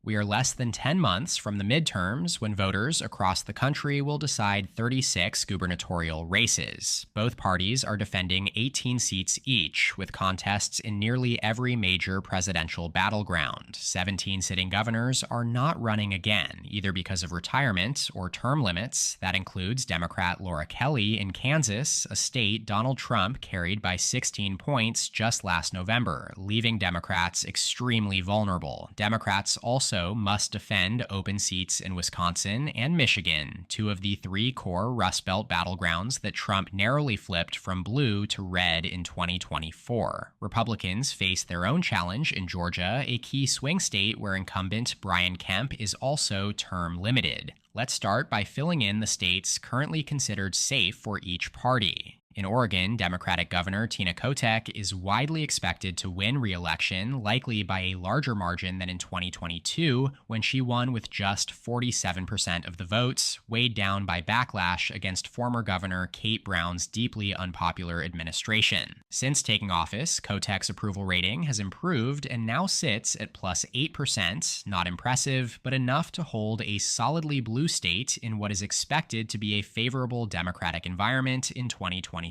We are less than 10 months from the midterms when voters across the country will decide 36 gubernatorial races. Both parties are defending 18 seats each, with contests in nearly every major presidential battleground. 17 sitting governors are not running again, either because of retirement or term limits. That includes Democrat Laura Kelly in Kansas, a state Donald Trump carried by 16 points just last November, leaving Democrats extremely vulnerable. Democrats also must defend open seats in Wisconsin and Michigan, two of the three core Rust Belt battlegrounds that Trump narrowly flipped from blue to red in 2024. Republicans face their own challenge in Georgia, a key swing state where incumbent Brian Kemp is also term limited. Let's start by filling in the states currently considered safe for each party. In Oregon, Democratic Governor Tina Kotek is widely expected to win re-election, likely by a larger margin than in 2022, when she won with just 47% of the votes, weighed down by backlash against former Governor Kate Brown's deeply unpopular administration. Since taking office, Kotek's approval rating has improved and now sits at plus 8%, not impressive, but enough to hold a solidly blue state in what is expected to be a favorable Democratic environment in 2026.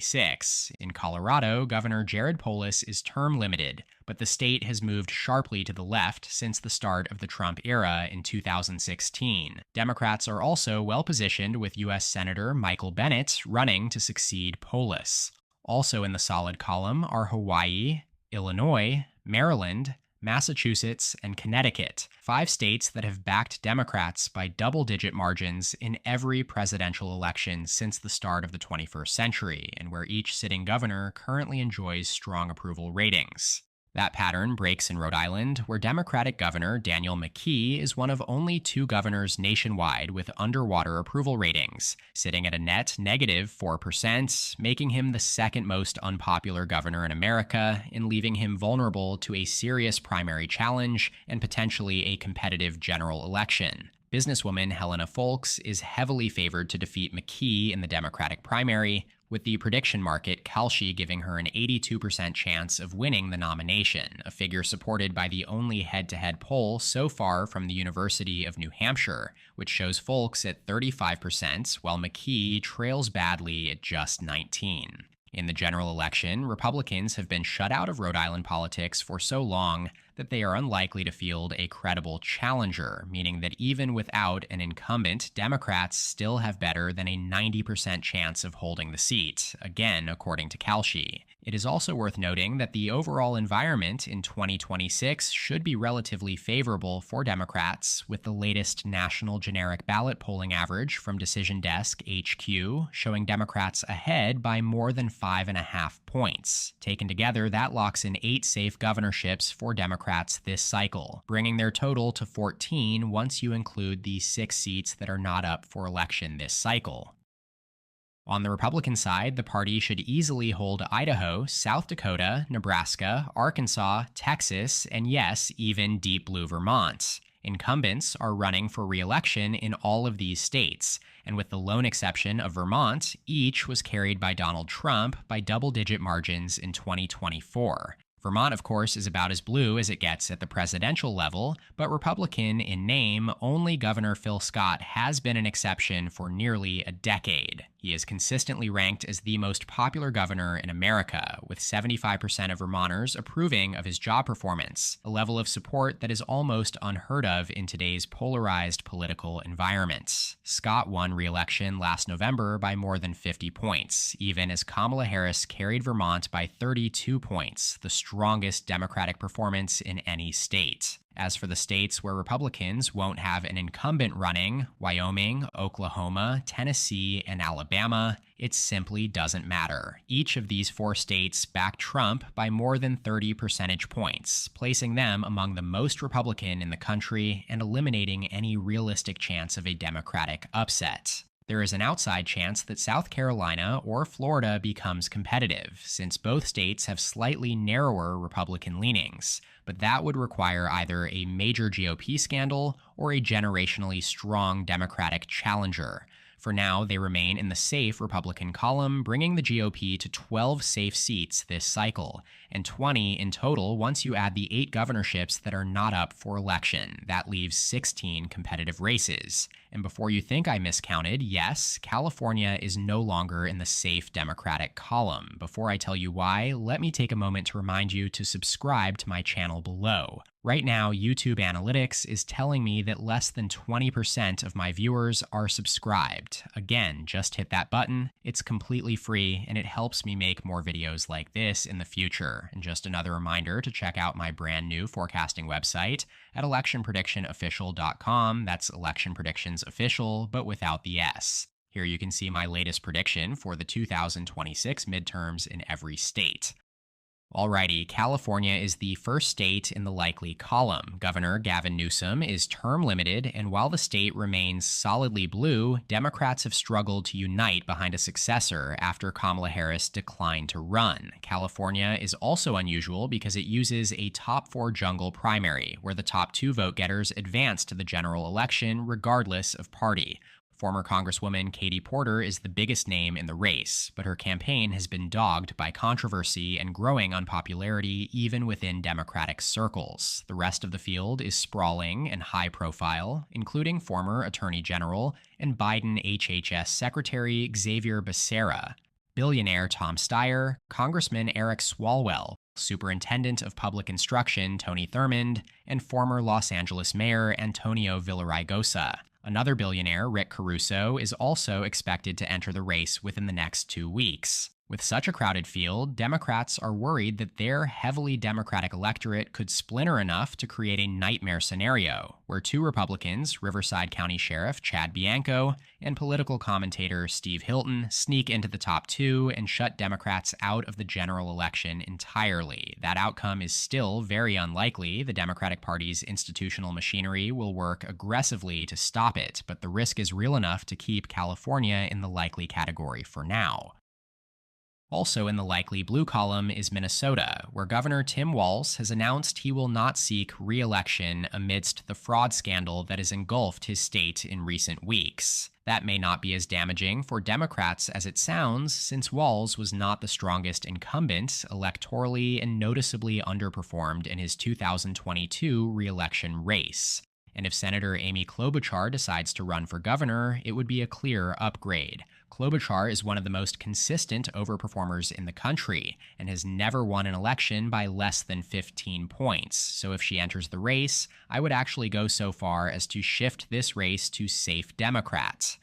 In Colorado, Governor Jared Polis is term limited, but the state has moved sharply to the left since the start of the Trump era in 2016. Democrats are also well positioned with U.S. Senator Michael Bennet running to succeed Polis. Also in the solid column are Hawaii, Illinois, Maryland, Massachusetts, and Connecticut, 5 states that have backed Democrats by double-digit margins in every presidential election since the start of the 21st century, and where each sitting governor currently enjoys strong approval ratings. That pattern breaks in Rhode Island, where Democratic Governor Daniel McKee is one of only 2 governors nationwide with underwater approval ratings, sitting at a net negative 4%, making him the second most unpopular governor in America and leaving him vulnerable to a serious primary challenge and potentially a competitive general election. Businesswoman Helena Foulkes is heavily favored to defeat McKee in the Democratic primary, with the prediction market Kalshi giving her an 82% chance of winning the nomination, a figure supported by the only head-to-head poll so far from the University of New Hampshire, which shows Foulkes at 35%, while McKee trails badly at just 19%. In the general election, Republicans have been shut out of Rhode Island politics for so long that they are unlikely to field a credible challenger, meaning that even without an incumbent, Democrats still have better than a 90% chance of holding the seat, again according to Kalshi. It is also worth noting that the overall environment in 2026 should be relatively favorable for Democrats, with the latest national generic ballot polling average from Decision Desk HQ showing Democrats ahead by more than 5.5 points. Taken together, that locks in 8 safe governorships for Democrats this cycle, bringing their total to 14 once you include the 6 seats that are not up for election this cycle. On the Republican side, the party should easily hold Idaho, South Dakota, Nebraska, Arkansas, Texas, and yes, even deep blue Vermont. Incumbents are running for re-election in all of these states, and with the lone exception of Vermont, each was carried by Donald Trump by double-digit margins in 2024. Vermont, of course, is about as blue as it gets at the presidential level, but Republican in name, only Governor Phil Scott has been an exception for nearly a decade. He is consistently ranked as the most popular governor in America, with 75% of Vermonters approving of his job performance, a level of support that is almost unheard of in today's polarized political environment. Scott won re-election last November by more than 50 points, even as Kamala Harris carried Vermont by 32 points, the strongest Democratic performance in any state. As for the states where Republicans won't have an incumbent running, Wyoming, Oklahoma, Tennessee, and Alabama, it simply doesn't matter. Each of these 4 states back Trump by more than 30 percentage points, placing them among the most Republican in the country and eliminating any realistic chance of a Democratic upset. There is an outside chance that South Carolina or Florida becomes competitive, since both states have slightly narrower Republican leanings, but that would require either a major GOP scandal or a generationally strong Democratic challenger. For now, they remain in the safe Republican column, bringing the GOP to 12 safe seats this cycle, and 20 in total once you add the 8 governorships that are not up for election. That leaves 16 competitive races. And before you think I miscounted, yes, California is no longer in the safe Democratic column. Before I tell you why, let me take a moment to remind you to subscribe to my channel below. Right now, YouTube Analytics is telling me that less than 20% of my viewers are subscribed. Again, just hit that button. It's completely free, and it helps me make more videos like this in the future. And just another reminder to check out my brand new forecasting website at electionpredictionofficial.com. That's Election Predictions Official, but without the S. Here you can see my latest prediction for the 2026 midterms in every state. Alrighty, California is the first state in the likely column. Governor Gavin Newsom is term limited, and while the state remains solidly blue, Democrats have struggled to unite behind a successor after Kamala Harris declined to run. California is also unusual because it uses a top 4 jungle primary, where the top 2 vote-getters advance to the general election regardless of party. Former Congresswoman Katie Porter is the biggest name in the race, but her campaign has been dogged by controversy and growing unpopularity even within Democratic circles. The rest of the field is sprawling and high profile, including former Attorney General and Biden HHS Secretary Xavier Becerra, billionaire Tom Steyer, Congressman Eric Swalwell, Superintendent of Public Instruction Tony Thurmond, and former Los Angeles Mayor Antonio Villaraigosa. Another billionaire, Rick Caruso, is also expected to enter the race within the next 2 weeks. With such a crowded field, Democrats are worried that their heavily Democratic electorate could splinter enough to create a nightmare scenario, where 2 Republicans, Riverside County Sheriff Chad Bianco and political commentator Steve Hilton, sneak into the top 2 and shut Democrats out of the general election entirely. That outcome is still very unlikely. The Democratic Party's institutional machinery will work aggressively to stop it, but the risk is real enough to keep California in the likely category for now. Also in the likely blue column is Minnesota, where Governor Tim Walz has announced he will not seek re-election amidst the fraud scandal that has engulfed his state in recent weeks. That may not be as damaging for Democrats as it sounds, since Walz was not the strongest incumbent electorally and noticeably underperformed in his 2022 re-election race. And if Senator Amy Klobuchar decides to run for governor, it would be a clear upgrade. Klobuchar is one of the most consistent overperformers in the country and has never won an election by less than 15 points. So if she enters the race, I would actually go so far as to shift this race to safe Democrats.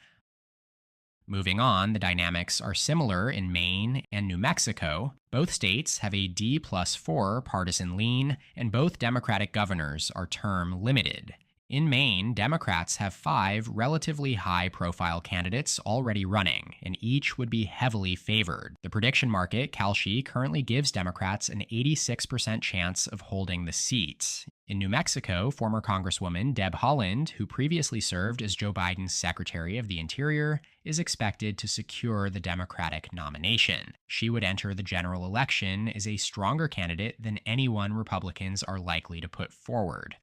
Moving on, the dynamics are similar in Maine and New Mexico. Both states have a D+4 partisan lean, and both Democratic governors are term limited. In Maine, Democrats have 5 relatively high-profile candidates already running, and each would be heavily favored. The prediction market, Kalshi, currently gives Democrats an 86% chance of holding the seat. In New Mexico, former Congresswoman Deb Haaland, who previously served as Joe Biden's Secretary of the Interior, is expected to secure the Democratic nomination. She would enter the general election as a stronger candidate than anyone Republicans are likely to put forward.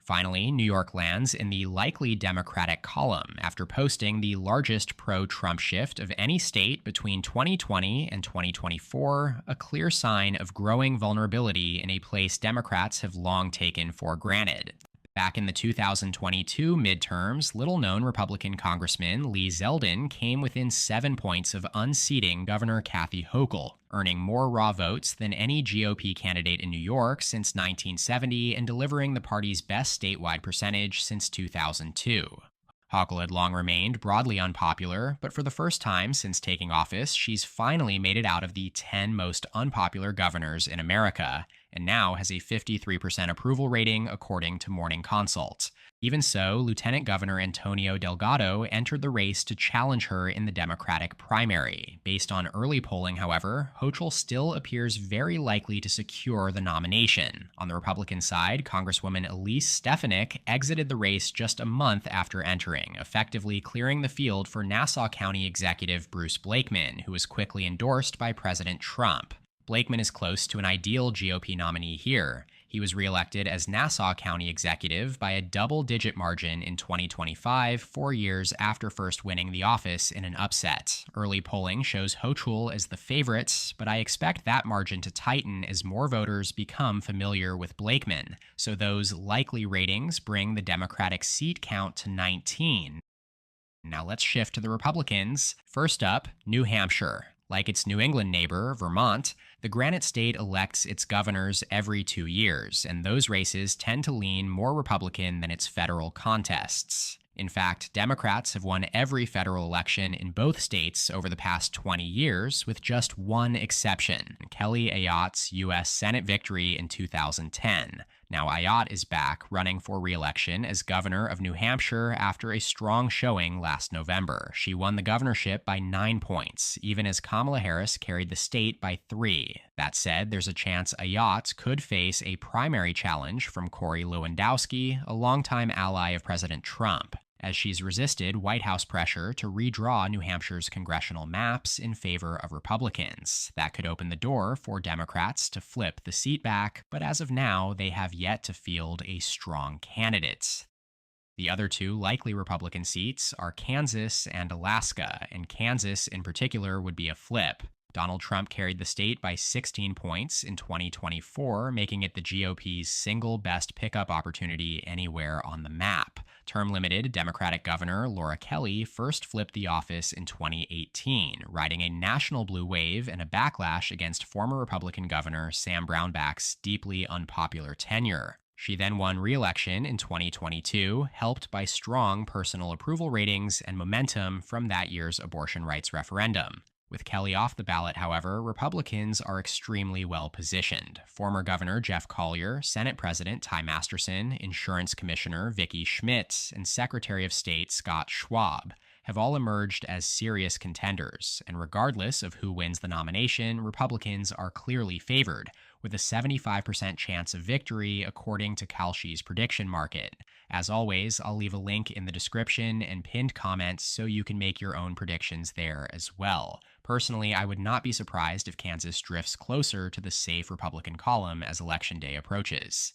Finally, New York lands in the likely Democratic column after posting the largest pro-Trump shift of any state between 2020 and 2024, a clear sign of growing vulnerability in a place Democrats have long taken for granted. Back in the 2022 midterms, little-known Republican Congressman Lee Zeldin came within 7 points of unseating Governor Kathy Hochul, earning more raw votes than any GOP candidate in New York since 1970 and delivering the party's best statewide percentage since 2002. Hochul had long remained broadly unpopular, but for the first time since taking office, she's finally made it out of the 10 most unpopular governors in America, and now has a 53% approval rating according to Morning Consult. Even so, Lieutenant Governor Antonio Delgado entered the race to challenge her in the Democratic primary. Based on early polling, however, Hochul still appears very likely to secure the nomination. On the Republican side, Congresswoman Elise Stefanik exited the race just a month after entering, effectively clearing the field for Nassau County Executive Bruce Blakeman, who was quickly endorsed by President Trump. Blakeman is close to an ideal GOP nominee here. He was reelected as Nassau County executive by a double-digit margin in 2025, 4 years after first winning the office in an upset. Early polling shows Hochul as the favorite, but I expect that margin to tighten as more voters become familiar with Blakeman, so those likely ratings bring the Democratic seat count to 19. Now let's shift to the Republicans. First up, New Hampshire. Like its New England neighbor, Vermont, the Granite State elects its governors every 2 years, and those races tend to lean more Republican than its federal contests. In fact, Democrats have won every federal election in both states over the past 20 years, with just one exception, Kelly Ayotte's U.S. Senate victory in 2010. Now Ayotte is back, running for re-election as governor of New Hampshire after a strong showing last November. She won the governorship by 9 points, even as Kamala Harris carried the state by 3. That said, there's a chance Ayotte could face a primary challenge from Corey Lewandowski, a longtime ally of President Trump, as she's resisted White House pressure to redraw New Hampshire's congressional maps in favor of Republicans. That could open the door for Democrats to flip the seat back, but as of now, they have yet to field a strong candidate. The other 2 likely Republican seats are Kansas and Alaska, and Kansas in particular would be a flip. Donald Trump carried the state by 16 points in 2024, making it the GOP's single best pickup opportunity anywhere on the map. Term-limited Democratic Governor Laura Kelly first flipped the office in 2018, riding a national blue wave and a backlash against former Republican Governor Sam Brownback's deeply unpopular tenure. She then won re-election in 2022, helped by strong personal approval ratings and momentum from that year's abortion rights referendum. With Kelly off the ballot, however, Republicans are extremely well positioned. Former Governor Jeff Collier, Senate President Ty Masterson, Insurance Commissioner Vicki Schmidt, and Secretary of State Scott Schwab have all emerged as serious contenders, and regardless of who wins the nomination, Republicans are clearly favored, with a 75% chance of victory according to Kalshi's prediction market. As always, I'll leave a link in the description and pinned comments so you can make your own predictions there as well. Personally, I would not be surprised if Kansas drifts closer to the safe Republican column as Election Day approaches.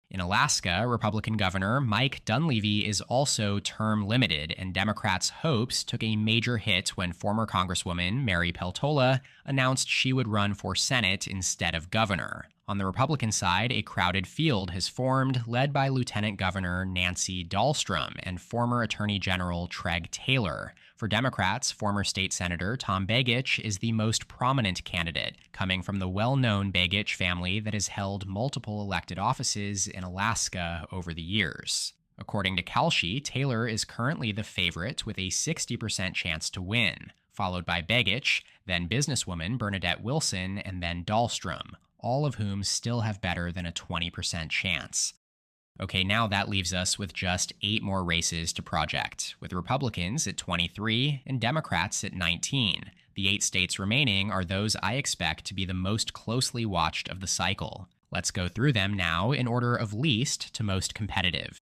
In Alaska, Republican Governor Mike Dunleavy is also term-limited, and Democrats' hopes took a major hit when former Congresswoman Mary Peltola announced she would run for Senate instead of governor. On the Republican side, a crowded field has formed, led by Lieutenant Governor Nancy Dahlstrom and former Attorney General Treg Taylor. For Democrats, former state senator Tom Begich is the most prominent candidate, coming from the well-known Begich family that has held multiple elected offices in Alaska over the years. According to Kalshi, Taylor is currently the favorite with a 60% chance to win, followed by Begich, then businesswoman Bernadette Wilson, and then Dahlstrom, all of whom still have better than a 20% chance. Okay, now that leaves us with just 8 more races to project, with Republicans at 23 and Democrats at 19. The 8 states remaining are those I expect to be the most closely watched of the cycle. Let's go through them now in order of least to most competitive.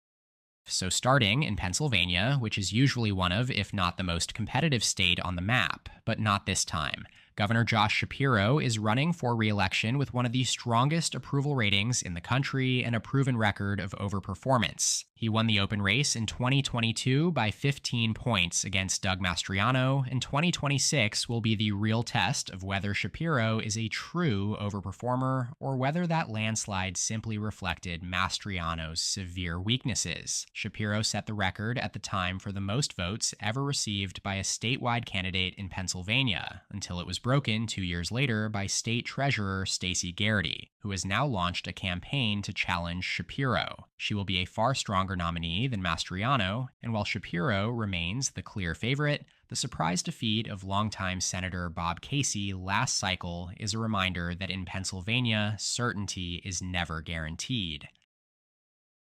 So starting in Pennsylvania, which is usually one of, if not the most competitive state on the map, but not this time. Governor Josh Shapiro is running for re-election with one of the strongest approval ratings in the country and a proven record of overperformance. He won the open race in 2022 by 15 points against Doug Mastriano, and 2026 will be the real test of whether Shapiro is a true overperformer or whether that landslide simply reflected Mastriano's severe weaknesses. Shapiro set the record at the time for the most votes ever received by a statewide candidate in Pennsylvania, until it was broken 2 years later by State Treasurer Stacey Garrity, who has now launched a campaign to challenge Shapiro. She will be a far stronger nominee than Mastriano, and while Shapiro remains the clear favorite, the surprise defeat of longtime Senator Bob Casey last cycle is a reminder that in Pennsylvania, certainty is never guaranteed.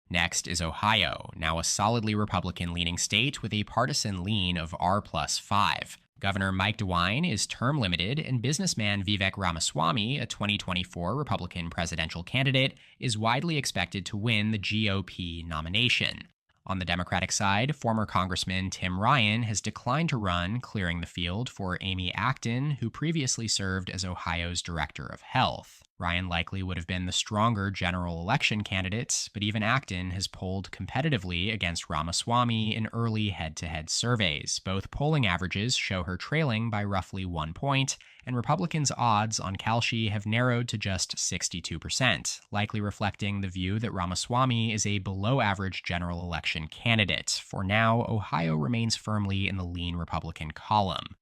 Next is Ohio, now a solidly Republican-leaning state with a partisan lean of R+5. Governor Mike DeWine is term-limited, and businessman Vivek Ramaswamy, a 2024 Republican presidential candidate, is widely expected to win the GOP nomination. On the Democratic side, former Congressman Tim Ryan has declined to run, clearing the field for Amy Acton, who previously served as Ohio's Director of Health. Ryan likely would have been the stronger general election candidate, but even Acton has polled competitively against Ramaswamy in early head-to-head surveys. Both polling averages show her trailing by roughly 1 point, and Republicans' odds on Kalshi have narrowed to just 62%, likely reflecting the view that Ramaswamy is a below-average general election candidate. For now, Ohio remains firmly in the lean Republican column.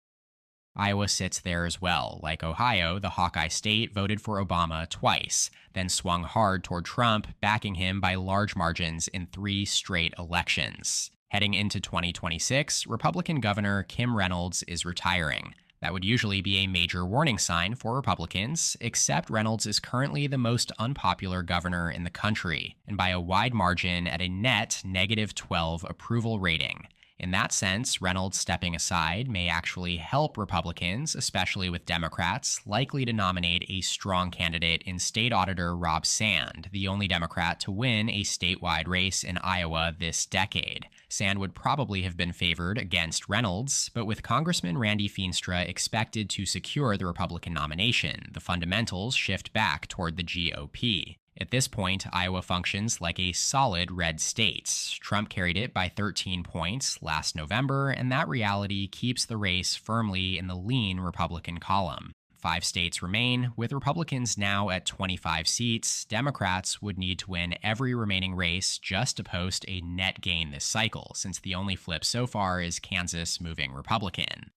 Iowa sits there as well. Like Ohio, the Hawkeye state voted for Obama twice, then swung hard toward Trump, backing him by large margins in 3 straight elections. Heading into 2026, Republican Governor Kim Reynolds is retiring. That would usually be a major warning sign for Republicans, except Reynolds is currently the most unpopular governor in the country, and by a wide margin at a net -12 approval rating. In that sense, Reynolds stepping aside may actually help Republicans, especially with Democrats, likely to nominate a strong candidate in State Auditor Rob Sand, the only Democrat to win a statewide race in Iowa this decade. Sand would probably have been favored against Reynolds, but with Congressman Randy Feenstra expected to secure the Republican nomination, the fundamentals shift back toward the GOP. At this point, Iowa functions like a solid red state. Trump carried it by 13 points last November, and that reality keeps the race firmly in the lean Republican column. 5 states remain, with Republicans now at 25 seats. Democrats would need to win every remaining race just to post a net gain this cycle, since the only flip so far is Kansas moving Republican.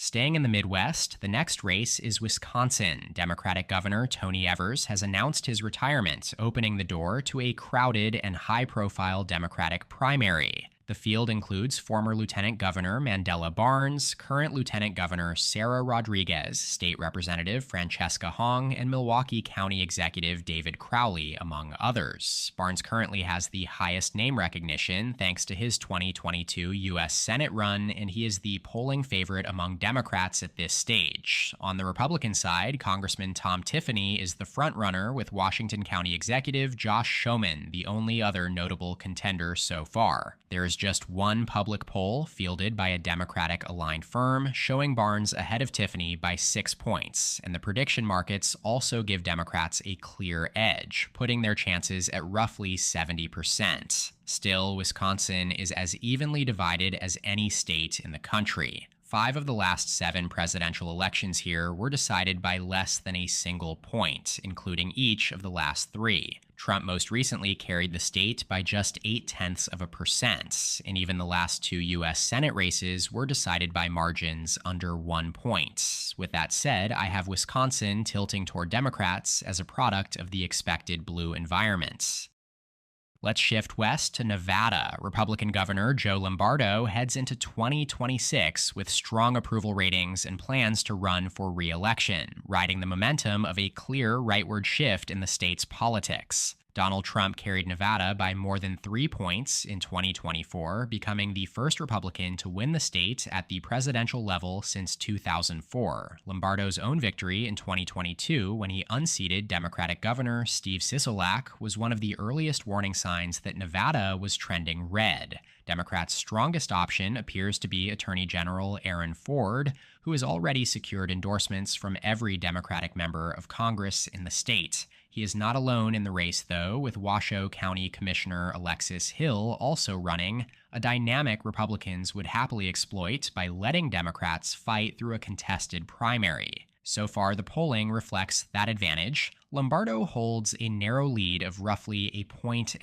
Staying in the Midwest, the next race is Wisconsin. Democratic Governor Tony Evers has announced his retirement, opening the door to a crowded and high-profile Democratic primary. The field includes former Lieutenant Governor Mandela Barnes, current Lieutenant Governor Sarah Rodriguez, State Representative Francesca Hong, and Milwaukee County Executive David Crowley, among others. Barnes currently has the highest name recognition thanks to his 2022 U.S. Senate run, and he is the polling favorite among Democrats at this stage. On the Republican side, Congressman Tom Tiffany is the frontrunner, with Washington County Executive Josh Schoeman the only other notable contender so far. There is just one public poll fielded by a Democratic-aligned firm showing Barnes ahead of Tiffany by 6 points, and the prediction markets also give Democrats a clear edge, putting their chances at roughly 70%. Still, Wisconsin is as evenly divided as any state in the country. 5 of the last 7 presidential elections here were decided by less than a single point, including each of the last 3. Trump most recently carried the state by just 0.8%, and even the last 2 U.S. Senate races were decided by margins under 1 point. With that said, I have Wisconsin tilting toward Democrats as a product of the expected blue environment. Let's shift west to Nevada. Republican Governor Joe Lombardo heads into 2026 with strong approval ratings and plans to run for re-election, riding the momentum of a clear rightward shift in the state's politics. Donald Trump carried Nevada by more than 3 points in 2024, becoming the first Republican to win the state at the presidential level since 2004. Lombardo's own victory in 2022, when he unseated Democratic Governor Steve Sisolak, was one of the earliest warning signs that Nevada was trending red. Democrats' strongest option appears to be Attorney General Aaron Ford, who has already secured endorsements from every Democratic member of Congress in the state. He is not alone in the race, though, with Washoe County Commissioner Alexis Hill also running, a dynamic Republicans would happily exploit by letting Democrats fight through a contested primary. So far, the polling reflects that advantage. Lombardo holds a narrow lead of roughly 1.5 points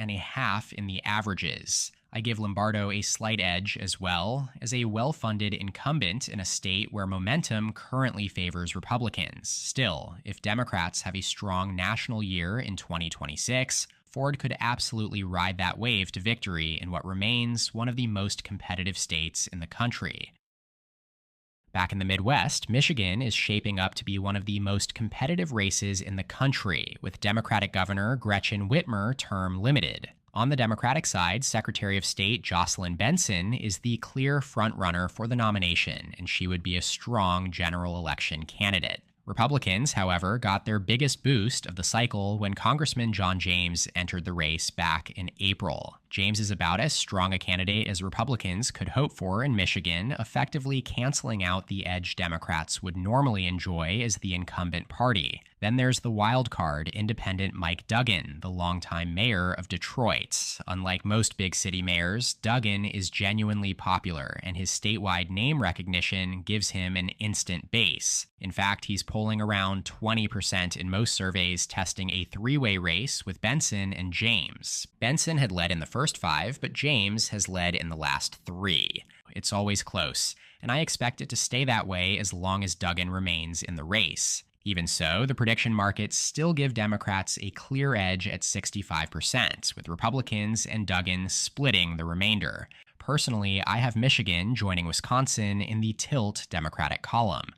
in the averages. I give Lombardo a slight edge as well, as a well-funded incumbent in a state where momentum currently favors Republicans. Still, if Democrats have a strong national year in 2026, Ford could absolutely ride that wave to victory in what remains one of the most competitive states in the country. Back in the Midwest, Michigan is shaping up to be one of the most competitive races in the country, with Democratic Governor Gretchen Whitmer term limited. On the Democratic side, Secretary of State Jocelyn Benson is the clear frontrunner for the nomination, and she would be a strong general election candidate. Republicans, however, got their biggest boost of the cycle when Congressman John James entered the race back in April. James is about as strong a candidate as Republicans could hope for in Michigan, effectively canceling out the edge Democrats would normally enjoy as the incumbent party. Then there's the wild card, independent Mike Duggan, the longtime mayor of Detroit. Unlike most big city mayors, Duggan is genuinely popular, and his statewide name recognition gives him an instant base. In fact, he's polling around 20% in most surveys, testing a three-way race with Benson and James. Benson had led in the first 5, but James has led in the last 3. It's always close, and I expect it to stay that way as long as Duggan remains in the race. Even so, the prediction markets still give Democrats a clear edge at 65%, with Republicans and Duggan splitting the remainder. Personally, I have Michigan joining Wisconsin in the tilt Democratic column.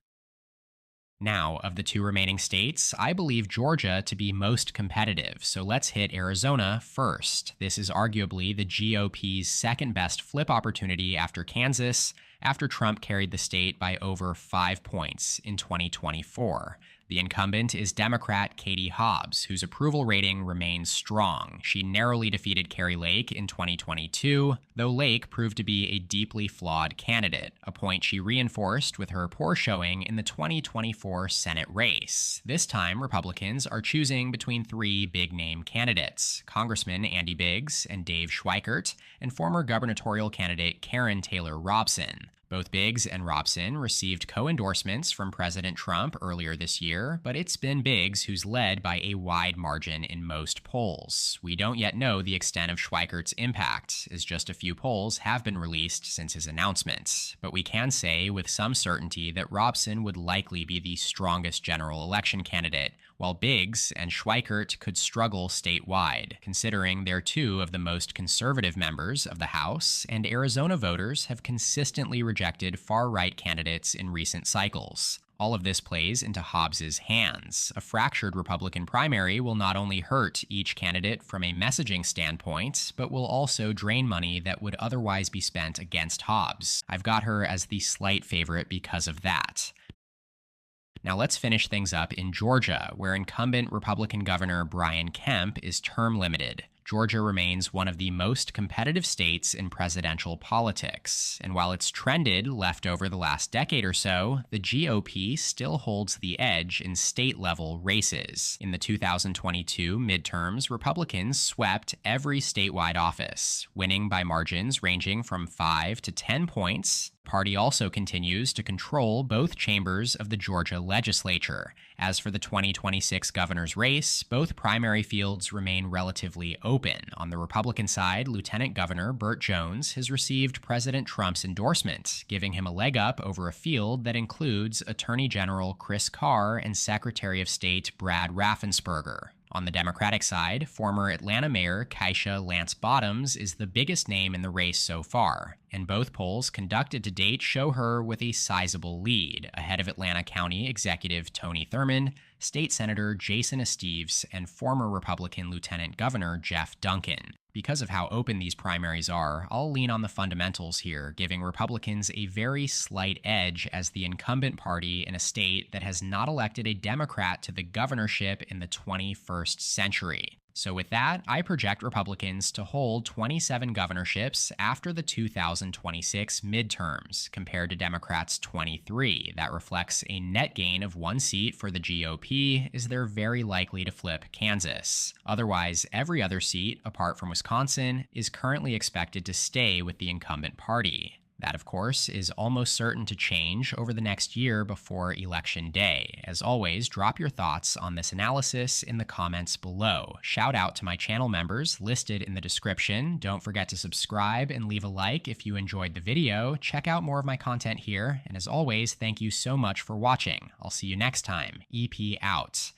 Now, of the 2 remaining states, I believe Georgia to be most competitive, so let's hit Arizona first. This is arguably the GOP's second best flip opportunity after Kansas, after Trump carried the state by over 5 points in 2024. The incumbent is Democrat Katie Hobbs, whose approval rating remains strong. She narrowly defeated Kari Lake in 2022, though Lake proved to be a deeply flawed candidate, a point she reinforced with her poor showing in the 2024 Senate race. This time, Republicans are choosing between 3 big-name candidates, Congressman Andy Biggs and Dave Schweikert, and former gubernatorial candidate Karen Taylor Robson. Both Biggs and Robson received co-endorsements from President Trump earlier this year, but it's been Biggs who's led by a wide margin in most polls. We don't yet know the extent of Schweikert's impact, as just a few polls have been released since his announcement. But we can say with some certainty that Robson would likely be the strongest general election candidate, while Biggs and Schweikert could struggle statewide, considering they're 2 of the most conservative members of the House, and Arizona voters have consistently rejected far-right candidates in recent cycles. All of this plays into Hobbs's hands. A fractured Republican primary will not only hurt each candidate from a messaging standpoint, but will also drain money that would otherwise be spent against Hobbs. I've got her as the slight favorite because of that. Now let's finish things up in Georgia, where incumbent Republican Governor Brian Kemp is term limited. Georgia remains one of the most competitive states in presidential politics, and while it's trended left over the last decade or so, the GOP still holds the edge in state-level races. In the 2022 midterms, Republicans swept every statewide office, winning by margins ranging from 5 to 10 points. The party also continues to control both chambers of the Georgia legislature. As for the 2026 governor's race, both primary fields remain relatively open. On the Republican side, Lieutenant Governor Burt Jones has received President Trump's endorsement, giving him a leg up over a field that includes Attorney General Chris Carr and Secretary of State Brad Raffensperger. On the Democratic side, former Atlanta Mayor Keisha Lance Bottoms is the biggest name in the race so far, and both polls conducted to date show her with a sizable lead, ahead of Atlanta County Executive Tony Thurmond, State Senator Jason Esteves, and former Republican Lieutenant Governor Jeff Duncan. Because of how open these primaries are, I'll lean on the fundamentals here, giving Republicans a very slight edge as the incumbent party in a state that has not elected a Democrat to the governorship in the 21st century. So with that, I project Republicans to hold 27 governorships after the 2026 midterms, compared to Democrats' 23. That reflects a net gain of 1 seat for the GOP, as they're very likely to flip Kansas. Otherwise, every other seat, apart from Wisconsin, is currently expected to stay with the incumbent party. That, of course, is almost certain to change over the next year before Election Day. As always, drop your thoughts on this analysis in the comments below. Shout out to my channel members listed in the description. Don't forget to subscribe and leave a like if you enjoyed the video. Check out more of my content here, and as always, thank you so much for watching. I'll see you next time. EP out.